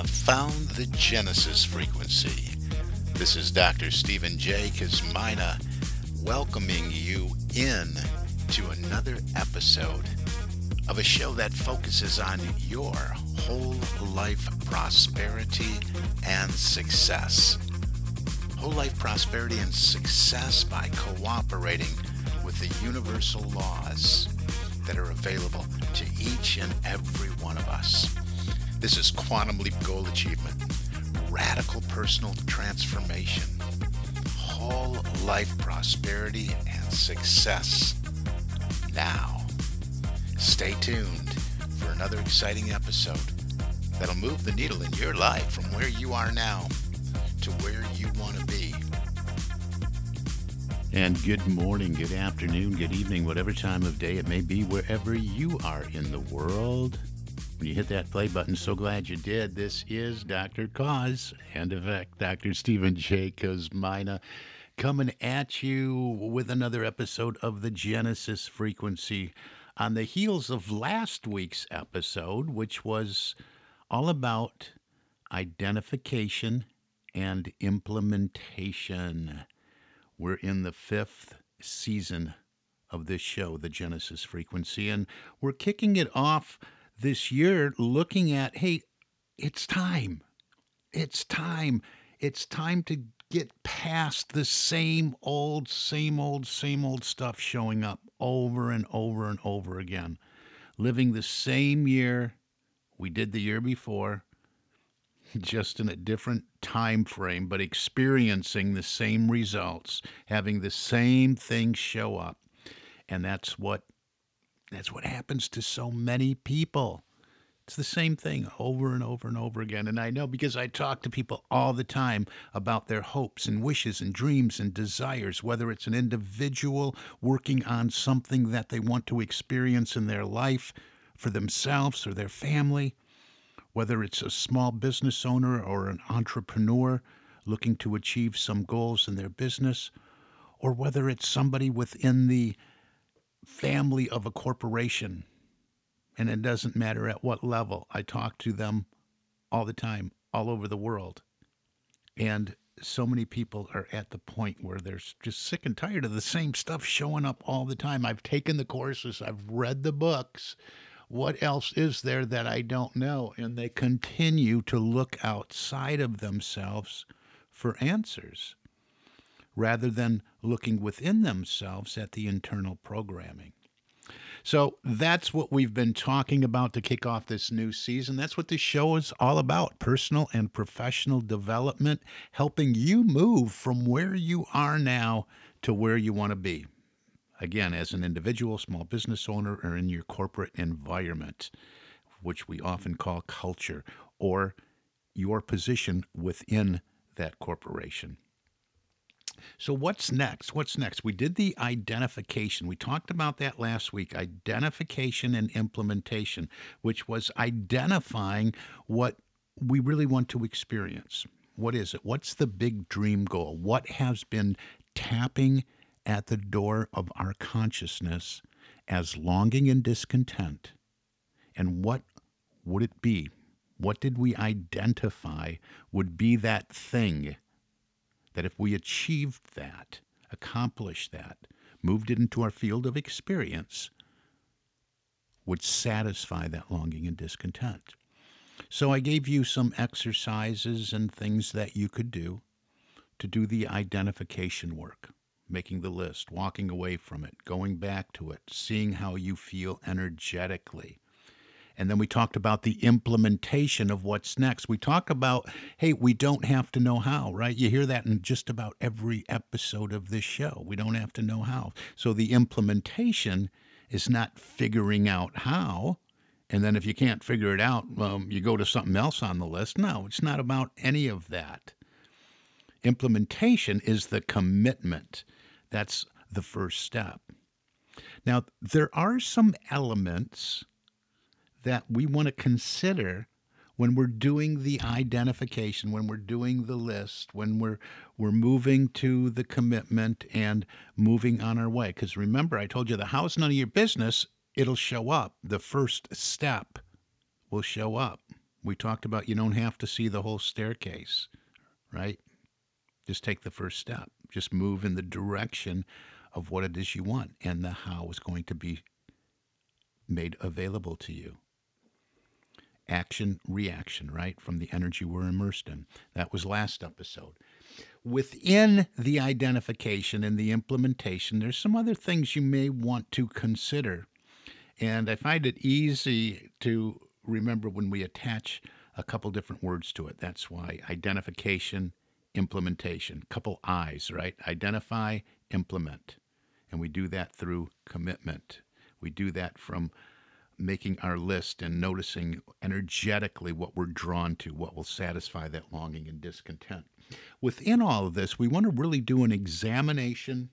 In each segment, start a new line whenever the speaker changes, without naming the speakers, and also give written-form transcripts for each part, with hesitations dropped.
have found the Genesis frequency. This is Dr. Stephen J. Kosmyna welcoming you in to another episode of a show that focuses on your whole life prosperity and success. Whole life prosperity and success by cooperating with the universal laws that are available to each and every one of us. This is Quantum Leap Goal Achievement, radical personal transformation, whole life prosperity and success. Now, stay tuned for another exciting episode that'll move the needle in your life from where you are now to where you want to be. And good morning, good afternoon, good evening, whatever time of day it may be, wherever you are in the world. When you hit that play button, so glad you did. This is Dr. Cause and Effect, Dr. Stephen J. Kosmyna, coming at you with another episode of the Genesis frequency on the heels of last week's episode, which was all about identification and implementation. We're in the 5th season of this show, the Genesis frequency, and we're kicking it off this year looking at, hey, it's time. It's time. It's time to get past the same old stuff showing up over and over and over again. Living the same year we did the year before, just in a different time frame, but experiencing the same results, having the same things show up. And that's what happens to so many people. It's the same thing over and over and over again. And I know because I talk to people all the time about their hopes and wishes and dreams and desires, whether it's an individual working on something that they want to experience in their life for themselves or their family, whether it's a small business owner or an entrepreneur looking to achieve some goals in their business, or whether it's somebody within the family of a corporation. And it doesn't matter at what level. I talk to them all the time, all over the world. And so many people are at the point where they're just sick and tired of the same stuff showing up all the time. I've taken the courses, I've read the books. What else is there that I don't know? And they continue to look outside of themselves for answers rather than looking within themselves at the internal programming. So that's what we've been talking about to kick off this new season. That's what this show is all about, personal and professional development, helping you move from where you are now to where you want to be. Again, as an individual, small business owner, or in your corporate environment, which we often call culture, or your position within that corporation. So what's next? What's next? We did the identification. We talked about that last week, identification and implementation, which was identifying what we really want to experience. What is it? What's the big dream goal? What has been tapping at the door of our consciousness as longing and discontent? And what would it be? What did we identify would be that thing that if we achieved that, accomplished that, moved it into our field of experience, would satisfy that longing and discontent? So I gave you some exercises and things that you could do to do the identification work. Making the list, walking away from it, going back to it, seeing how you feel energetically. And then we talked about the implementation of what's next. We talk about, hey, we don't have to know how, right? You hear that in just about every episode of this show. We don't have to know how. So the implementation is not figuring out how. And then if you can't figure it out, you go to something else on the list. No, it's not about any of that. Implementation is the commitment. That's the first step. Now, there are some elements that we want to consider when we're doing the identification, when we're doing the list, when we're moving to the commitment and moving on our way. Because remember, I told you the how's none of your business, it'll show up. The first step will show up. We talked about you don't have to see the whole staircase, right? Just take the first step. Just move in the direction of what it is you want, and the how is going to be made available to you. Action, reaction, right? From the energy we're immersed in. That was last episode. Within the identification and the implementation, there's some other things you may want to consider. And I find it easy to remember when we attach a couple different words to it. That's why identification, implementation, couple I's, right? Identify, implement. And we do that through commitment. We do that from making our list and noticing energetically what we're drawn to, what will satisfy that longing and discontent. Within all of this, we want to really do an examination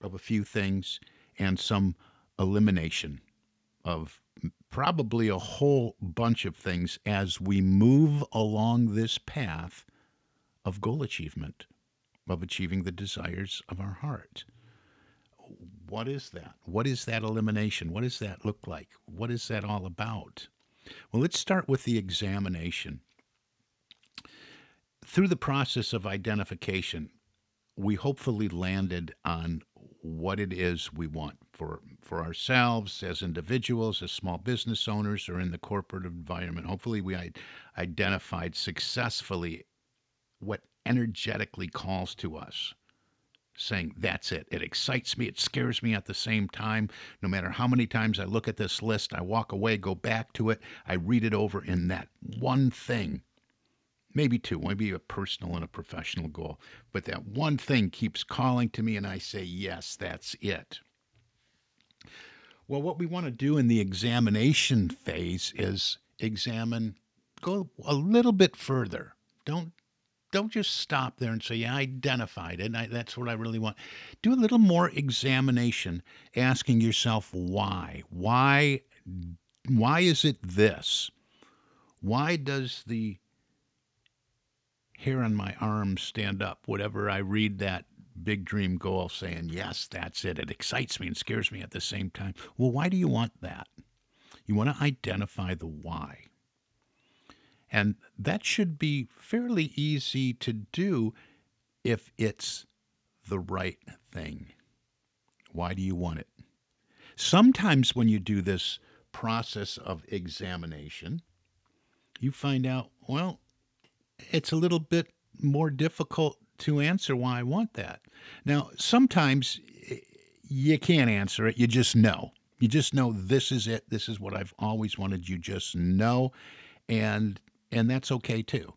of a few things and some elimination of probably a whole bunch of things as we move along this path of goal achievement, of achieving the desires of our heart. What is that? What is that elimination? What does that look like? What is that all about? Well, let's start with the examination. Through the process of identification, we hopefully landed on what it is we want for ourselves as individuals, as small business owners, or in the corporate environment. Hopefully, we identified successfully what energetically calls to us, saying, that's it. It excites me. It scares me at the same time. No matter how many times I look at this list, I walk away, go back to it, I read it over, in that one thing, maybe two, maybe a personal and a professional goal, but that one thing keeps calling to me, and I say, yes, that's it. Well, what we want to do in the examination phase is go a little bit further. Don't just stop there and say, yeah, I identified it. That's what I really want. Do a little more examination, asking yourself why. Why is it this? Why does the hair on my arm stand up whenever I read that big dream goal saying, yes, that's it. It excites me and scares me at the same time. Well, why do you want that? You want to identify the why. And that should be fairly easy to do if it's the right thing. Why do you want it? Sometimes when you do this process of examination, you find out, well, it's a little bit more difficult to answer why I want that. Now, sometimes you can't answer it. You just know. You just know this is it. This is what I've always wanted. You just know, and that's okay too.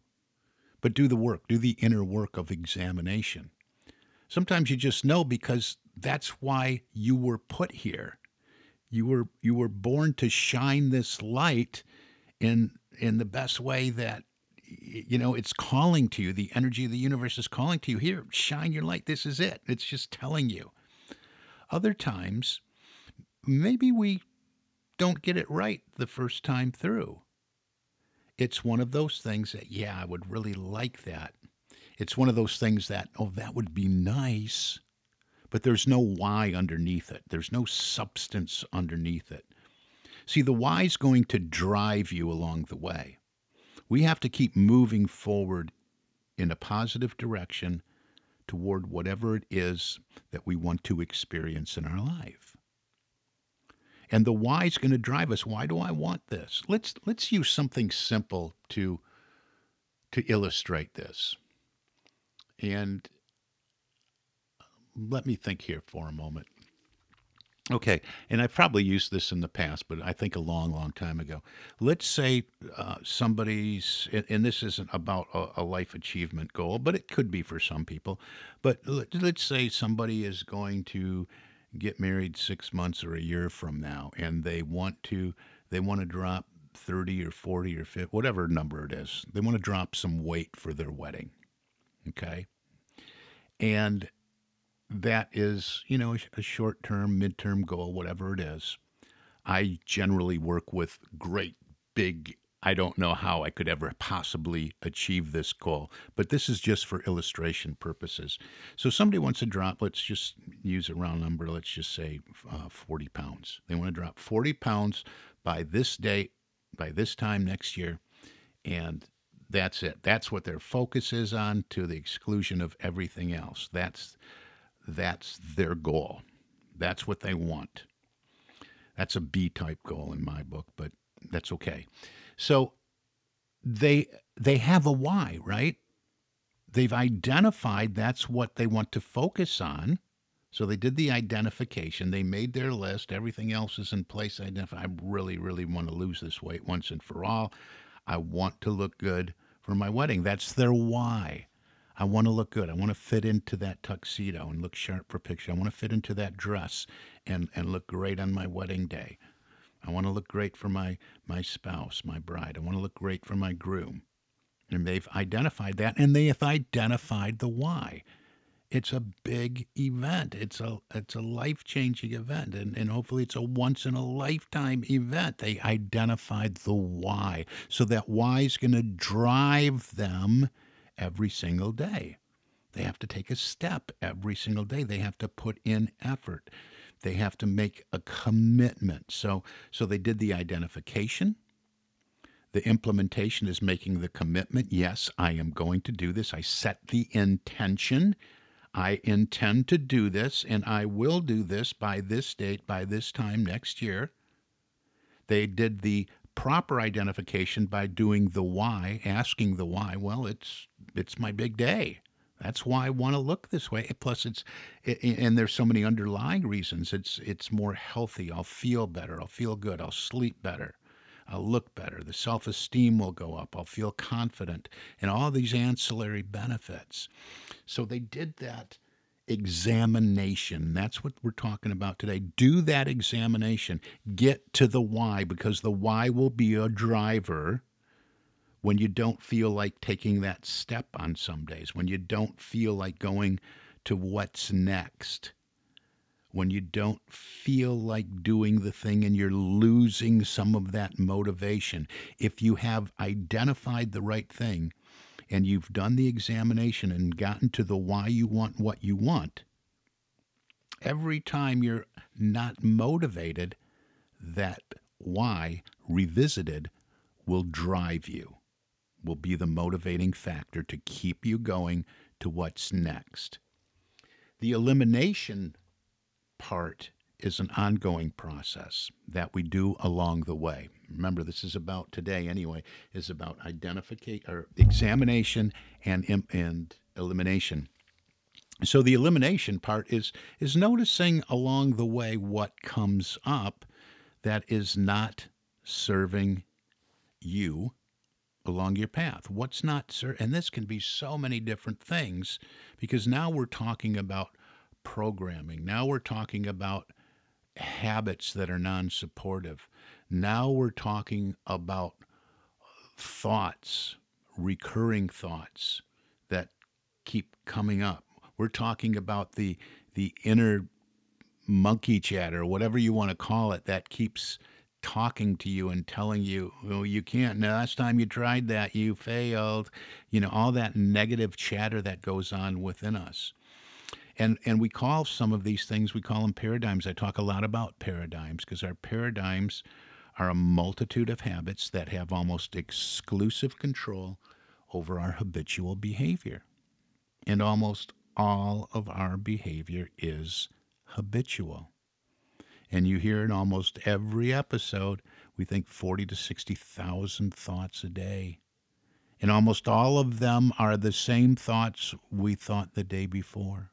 But do the work. Do the inner work of examination. Sometimes you just know because that's why you were put here. You were born to shine this light in the best way that it's calling to you. The energy of the universe is calling to you. Here, shine your light. This is it. It's just telling you. Other times, maybe we don't get it right the first time through. It's one of those things that, yeah, I would really like that. It's one of those things that, oh, that would be nice, but there's no why underneath it. There's no substance underneath it. See, the why is going to drive you along the way. We have to keep moving forward in a positive direction toward whatever it is that we want to experience in our life. And the why is going to drive us. Why do I want this? Let's use something simple to illustrate this. And let me think here for a moment. Okay, and I've probably used this in the past, but I think a long, long time ago. Let's say somebody's, and this isn't about a life achievement goal, but it could be for some people. But let's say somebody is going to get married 6 months or a year from now, and they want to drop 30 or 40 or 50, whatever number it is. They want to drop some weight for their wedding. Okay, and that is, a short-term, mid-term goal, whatever it is. I generally work with great, big, I don't know how I could ever possibly achieve this goal, but this is just for illustration purposes. So somebody wants to drop, let's just use a round number, let's just say 40 pounds. They want to drop 40 pounds by this date, by this time next year, And that's it. That's what their focus is on, to the exclusion of everything else. That's their goal. That's what they want. That's a B type goal in my book, but that's okay. So they they have a why, right? They've identified that's what they want to focus on. So they did the identification. They made their list. Everything else is in place. I really, really want to lose this weight once and for all. I want to look good for my wedding. That's their why. I want to look good. I want to fit into that tuxedo and look sharp for picture. I want to fit into that dress and look great on my wedding day. I want to look great for my spouse, my bride. I want to look great for my groom. And they've identified that, and they have identified the why. It's a big event. It's a life changing event, and hopefully it's a once in a lifetime event. They identified the why, so that why is going to drive them every single day. They have to take a step every single day. They have to put in effort. They have to make a commitment. So they did the identification. The implementation is making the commitment. Yes, I am going to do this. I set the intention. I intend to do this, and I will do this by this date, by this time next year. They did the proper identification by doing the why, asking the why. Well, it's my big day. That's why I want to look this way. Plus, and there's so many underlying reasons. It's more healthy. I'll feel better. I'll feel good. I'll sleep better. I'll look better. The self-esteem will go up. I'll feel confident, and all these ancillary benefits. So they did that examination. That's what we're talking about today. Do that examination. Get to the why, because the why will be a driver when you don't feel like taking that step on some days, when you don't feel like going to what's next, when you don't feel like doing the thing and you're losing some of that motivation. If you have identified the right thing, and you've done the examination and gotten to the why you want what you want, every time you're not motivated, that why revisited will drive you, will be the motivating factor to keep you going to what's next. The elimination part is an ongoing process that we do along the way. Remember, this is about today anyway, is about identification or examination and elimination. So the elimination part is noticing along the way what comes up that is not serving you along your path. What's not and this can be so many different things, because now we're talking about programming. Now we're talking about habits that are non-supportive. Now we're talking about thoughts, recurring thoughts that keep coming up. We're talking about the inner monkey chatter, whatever you want to call it, that keeps talking to you and telling you, oh, you can't. Now, last time you tried that, you failed. All that negative chatter that goes on within us. And we call some of these things, we call them paradigms. I talk a lot about paradigms because our paradigms are a multitude of habits that have almost exclusive control over our habitual behavior. And almost all of our behavior is habitual. And you hear in almost every episode, we think 40 to 60,000 thoughts a day. And almost all of them are the same thoughts we thought the day before.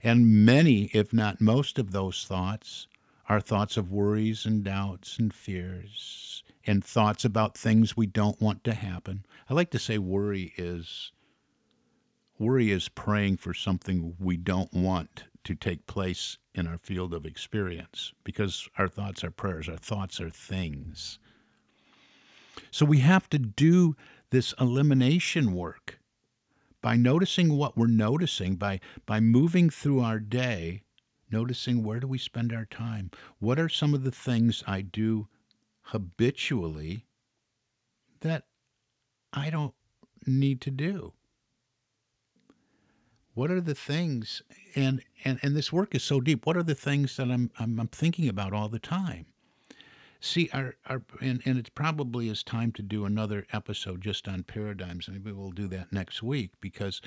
And many, if not most of those thoughts, are thoughts of worries and doubts and fears and thoughts about things we don't want to happen. I like to say worry is praying for something we don't want to take place in our field of experience, because our thoughts are prayers, our thoughts are things. So we have to do this elimination work by noticing what we're noticing, by moving through our day, noticing where do we spend our time? What are some of the things I do habitually that I don't need to do? What are the things, and this work is so deep, what are the things that I'm thinking about all the time? See, and it probably is time to do another episode just on paradigms. Maybe we'll do that next week because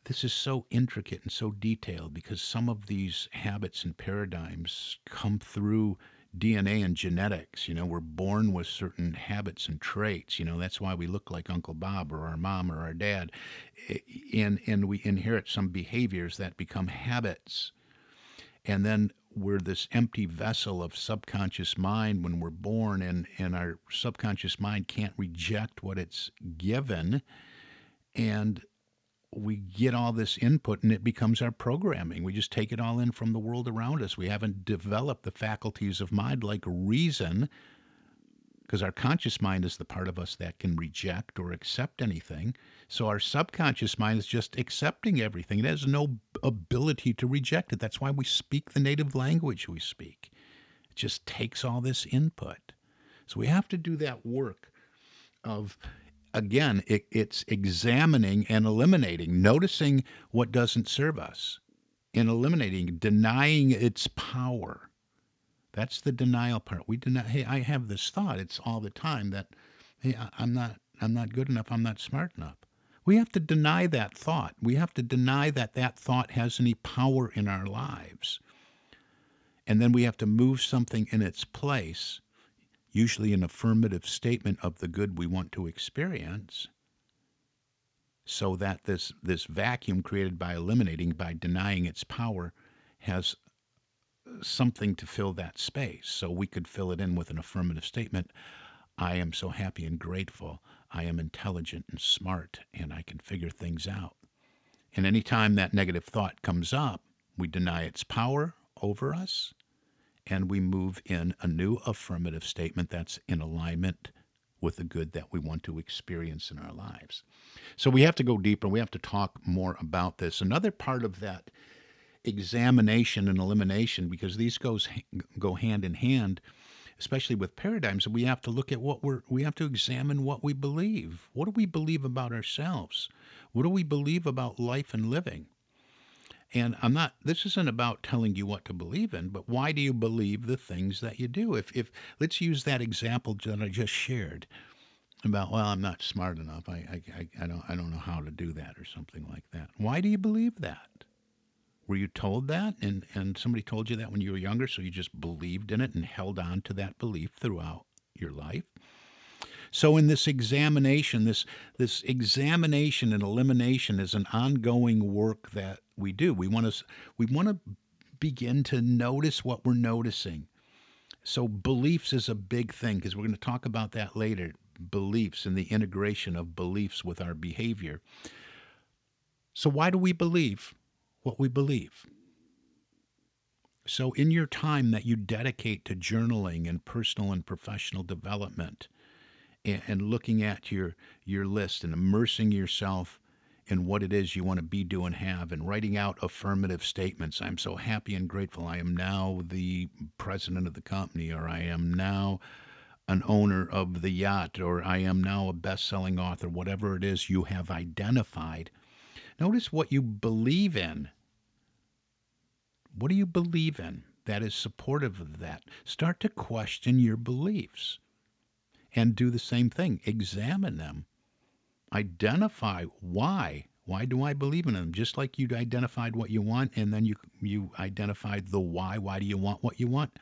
this is so intricate and so detailed because some of these habits and paradigms come through DNA and genetics. We're born with certain habits and traits. That's why we look like Uncle Bob or our mom or our dad. And we inherit some behaviors that become habits. And then we're this empty vessel of subconscious mind when we're born, and our subconscious mind can't reject what it's given. And we get all this input and it becomes our programming. We just take it all in from the world around us. We haven't developed the faculties of mind like reason, because our conscious mind is the part of us that can reject or accept anything. So our subconscious mind is just accepting everything. It has no ability to reject it. That's why we speak the native language we speak. It just takes all this input. So we have to do that work of, again, it's examining and eliminating, noticing what doesn't serve us, and eliminating, denying its power. That's the denial part. We deny, hey, I have this thought. It's all the time that, hey, I'm not good enough. I'm not smart enough. We have to deny that thought. We have to deny that that thought has any power in our lives. And then we have to move something in its place, usually an affirmative statement of the good we want to experience, so that this vacuum created by eliminating, by denying its power, has something to fill that space. So we could fill it in with an affirmative statement. I am so happy and grateful. I am intelligent and smart, and I can figure things out. And any time that negative thought comes up, we deny its power over us, and we move in a new affirmative statement that's in alignment with the good that we want to experience in our lives. So we have to go deeper. We have to talk more about this. Another part of that examination and elimination, because these go hand in hand, especially with paradigms, we have to look at we have to examine what we believe. What do we believe about ourselves? What do we believe about life and living? And this isn't about telling you what to believe in, but why do you believe the things that you do? If let's use that example that I just shared about, well, I'm not smart enough. I don't know how to do that, or something like that. Why do you believe that? Were you told that, and somebody told you that when you were younger, so you just believed in it and held on to that belief throughout your life? So in this examination, this examination and elimination is an ongoing work that we do. We want to begin to notice what we're noticing. So beliefs is a big thing, because we're going to talk about that later. Beliefs and the integration of beliefs with our behavior. So why do we believe what we believe? So in your time that you dedicate to journaling and personal and professional development, and looking at your list and immersing yourself in what it is you want to be, do, and have, and writing out affirmative statements. I'm so happy and grateful. I am now the president of the company, or I am now an owner of the yacht, or I am now a best-selling author, whatever it is you have identified. Notice what you believe in. What do you believe in that is supportive of that? Start to question your beliefs and do the same thing. Examine them. Identify why. Why do I believe in them? Just like you identified what you want, and then you identified the why. Why do you want what you want?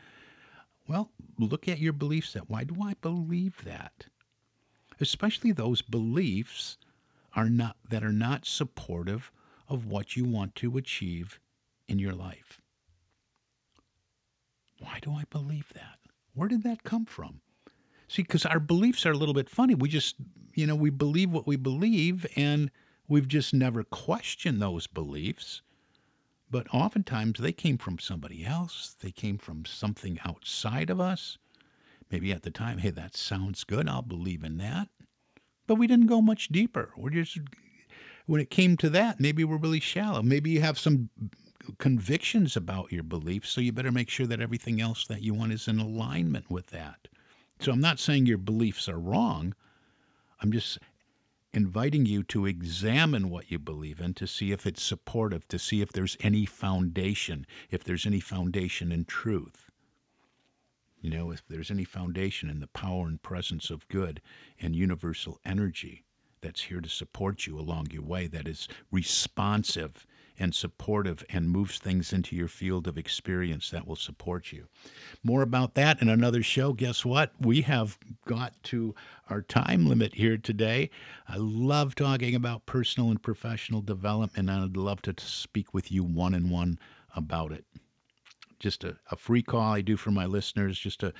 Well, look at your belief set. Why do I believe that? Especially those beliefs that are not supportive of what you want to achieve in your life. Why do I believe that? Where did that come from? See, because our beliefs are a little bit funny. We just, we believe what we believe, and we've just never questioned those beliefs. But oftentimes they came from somebody else. They came from something outside of us. Maybe at the time, hey, that sounds good. I'll believe in that. But we didn't go much deeper. When it came to that, maybe we're really shallow. Maybe you have some convictions about your beliefs, so you better make sure that everything else that you want is in alignment with that. So I'm not saying your beliefs are wrong. I'm just inviting you to examine what you believe in, to see if it's supportive, to see if there's any foundation in truth. If there's any foundation in the power and presence of good and universal energy that's here to support you along your way, that is responsive and supportive and moves things into your field of experience that will support you. More about that in another show. Guess what? We have got to our time limit here today. I love talking about personal and professional development, and I'd love to speak with you one-on-one about it. Just a free call I do for my listeners, just a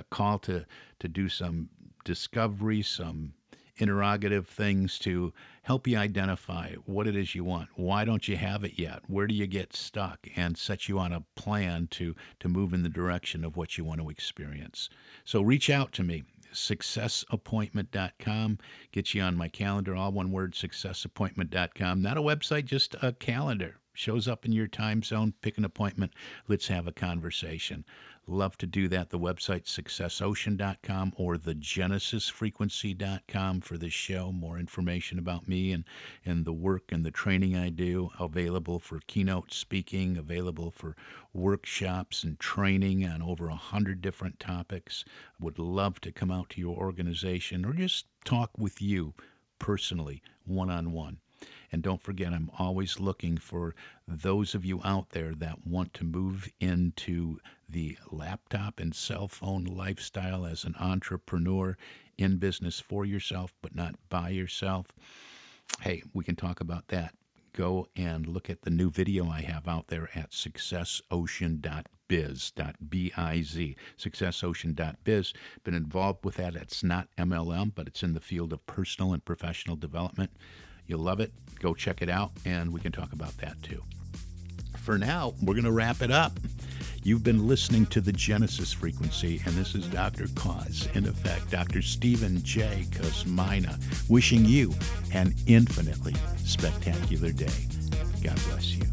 call to do some discovery, some interrogative things to help you identify what it is you want. Why don't you have it yet? Where do you get stuck? And set you on a plan to move in the direction of what you want to experience. So reach out to me. Successappointment.com. Get you on my calendar, all one word, successappointment.com. Not a website, just a calendar. Shows up in your time zone. Pick an appointment. Let's have a conversation. Love to do that. The website, successocean.com or thegenesisfrequency.com for this show. More information about me and the work and the training I do. Available for keynote speaking, available for workshops and training on over 100 different topics. Would love to come out to your organization or just talk with you personally, one-on-one. And don't forget, I'm always looking for those of you out there that want to move into the laptop and cell phone lifestyle as an entrepreneur in business for yourself, but not by yourself. Hey, we can talk about that. Go and look at the new video I have out there at successocean.biz, B-I-Z, successocean.biz. Been involved with that. It's not MLM, but it's in the field of personal and professional development. You'll love it. Go check it out, and we can talk about that too. For now, we're going to wrap it up. You've been listening to the Genesis Frequency, and this is Dr. Cause, in effect, Dr. Stephen J. Kosmyna, wishing you an infinitely spectacular day. God bless you.